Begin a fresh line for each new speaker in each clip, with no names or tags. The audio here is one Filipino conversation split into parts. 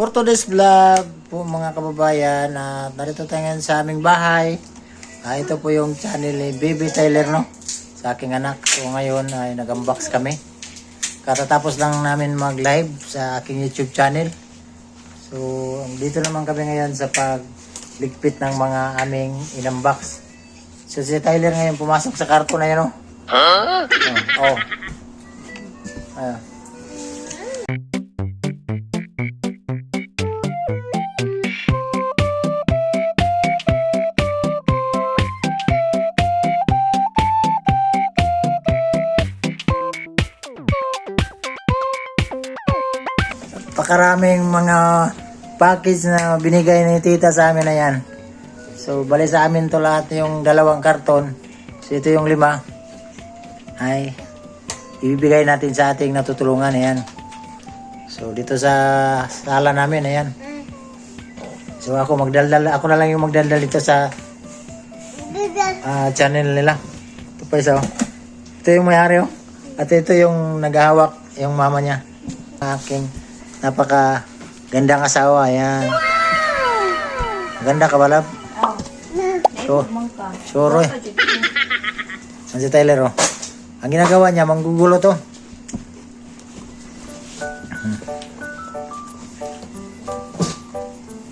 for today's vlog po mga kababayan, narito tayo ngayon sa aming bahay. Ito po yung channel ni Baby Tyler, no? Sa aking anak. So ngayon ay nag-unbox kami. Katatapos lang namin mag-live sa aking YouTube channel. So dito naman kami ngayon sa pagligpit ng mga aming in-unbox. So si Tyler ngayon pumasok sa karton na yan, no? Ayan. Pakaraming mga package na binigay ni tita sa amin na yan. So bali sa amin to lahat yung 2 karton. So ito yung 5 ay ibibigay natin sa ating natutulungan. Ayan. So dito sa sala namin, ayan. So ako na lang yung magdaldal dito sa channel nila. Ito pa isa, oh. Ito yung may-ari, oh. At ito yung naghahawak, yung mama niya. Aking napaka gandang asawa. Ayan. Ganda ka ba, love? Sure, eh. Yan si Tyler, oh. Ang ginagawa niya, manggugulo to.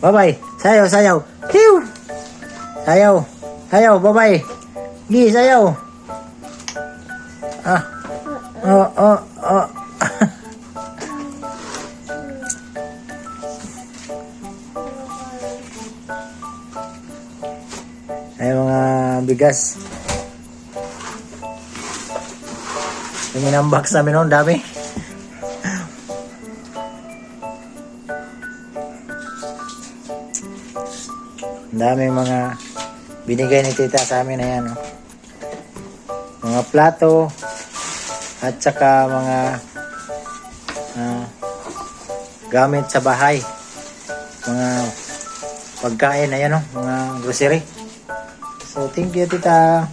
Bye-bye. Sayaw, sayaw. Hiw! Sayaw. Sayaw, bye-bye. Gi, sayaw. Oh. Ay, mga bigas. Yung in-unbox namin noon, dami. Daming mga binigay ni tita sa amin na yan, oh. Mga plato at saka mga gamit sa bahay, mga pagkain, ayan, oh, mga grocery. So thank you, tita.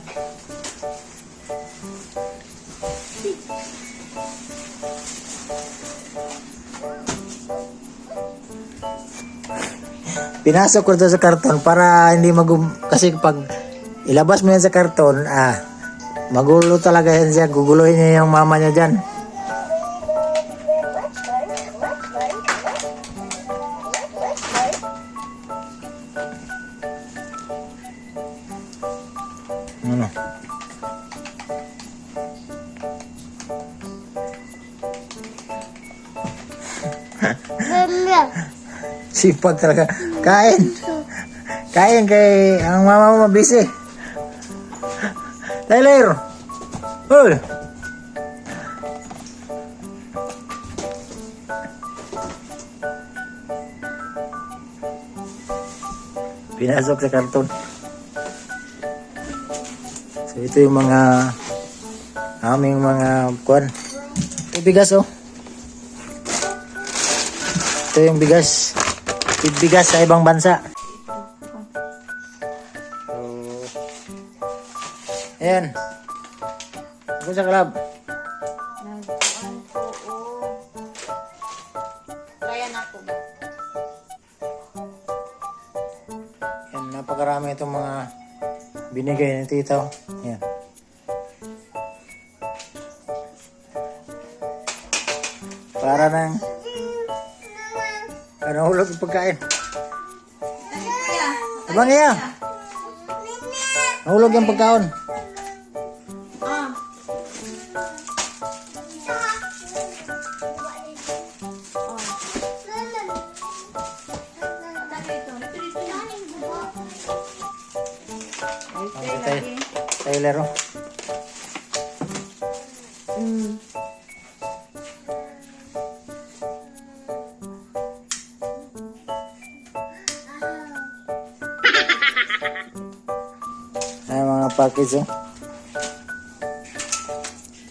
Pinasok ko ito sa karton para hindi kasi pag ilabas mo yan sa karton, magulo talaga yan siya. Guguluhin niya yung mama niya dyan. Ano? Sipag talaga. Kain. Kain kay ang mama mo mabisi. Tyler. Hoy. Pinasok sa karton. So ito yung mga aming mga kuwan. Bigas, oh. Ito yung bigas. Bigas sa ibang bansa. So, ayan. Ako sa club.
Kaya na po.
Ayan, napakarami itong mga binigay ng tita. Ayan. Para nang nahulog yung pagkain. Abang iya. Nahulog yung pagkaon. Tyler, oh. Ay, mga package, oh.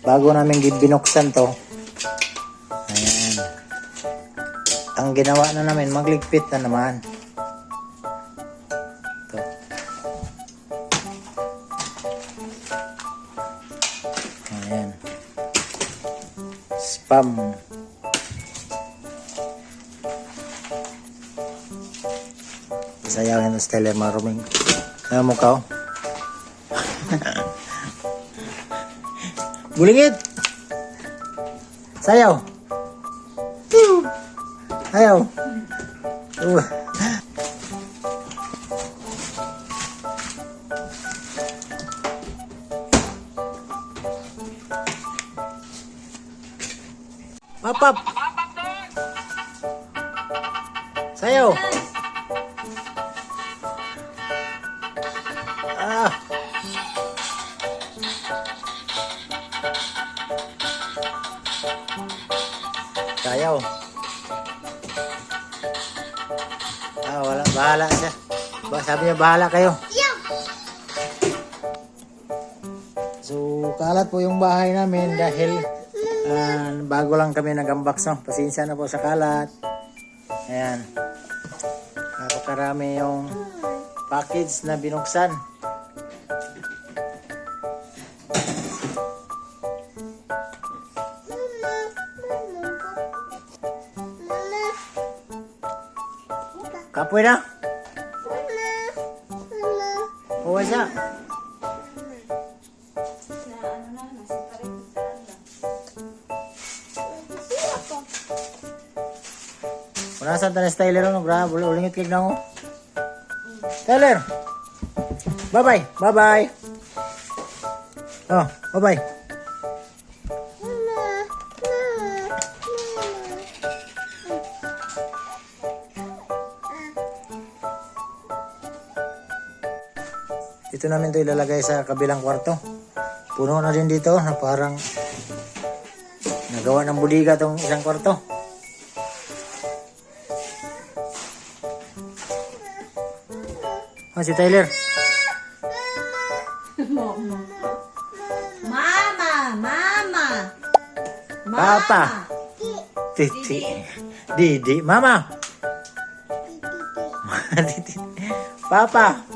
Bago namin binuksan to. Ayan. Ang ginawa na namin, magligpit na naman. Ito. Ayan. Spam. Sayaw yung styler maruming. Ayaw mo ka, oh. Bulingit! Sayaw! Ayaw! Mapap! Sayaw! Ah! Sayaw! Ah, wala. Bahala siya. Sabi niya, bahala kayo. So, kalat po yung bahay namin dahil bago lang kami nag-unbox, no? Pasensya na po sa kalat. Ayan. Napakarami yung package na binuksan. Kapoy na? Huwag siya. Unasan tayo styler no, bra, ulingit kig na ko. Tyler. Bye-bye. Bye-bye. Oh, bye-bye. Ito namin ito ilalagay sa kabilang kwarto. Puno na din dito na parang nagawa ng budiga tong isang kwarto. Oh, si Tyler.
Mama.
Papa. Titi. Didi. Mama. Titi. Papa.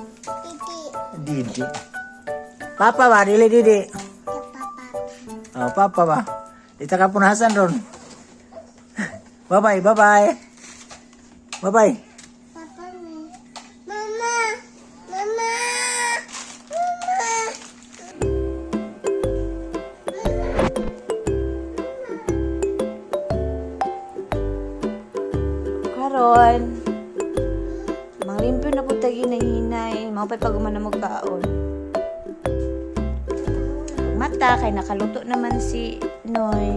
Didi. Papa ba? Dili Didi. Oh, Papa ba? Dito ka punasan ron. Bye-bye. Bye-bye. Bye-bye.
Karon, manglimpyo na po tagi na hinay. Mapay pag umana magkaon. Mata, kay nakaluto naman si Noy.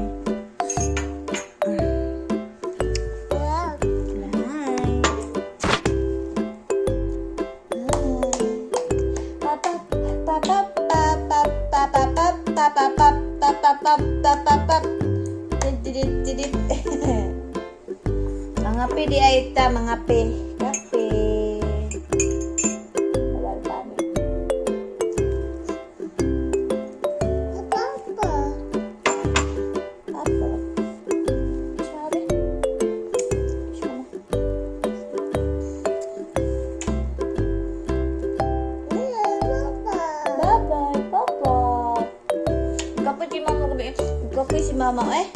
Mga pe di ay ta, mga pe. Kape. Papa. Sabi. Bye-bye, Papa. Kape si mama gabi. Kape si mama eh.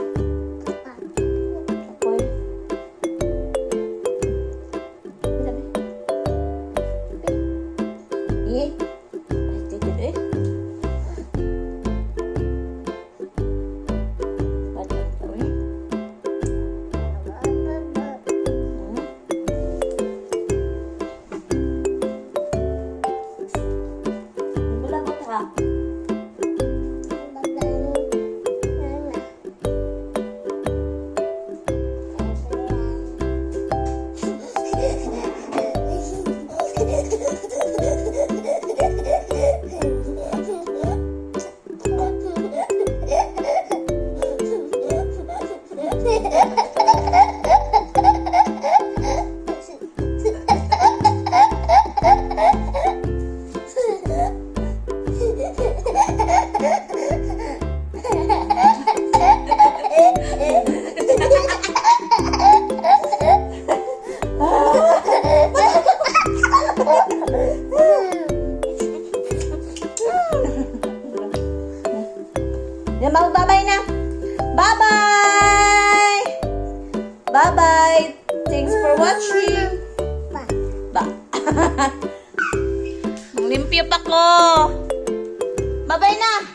Yan, bye-bye na. Bye-bye! Bye-bye! Thanks for watching. Ba. piyap ako. Babay na.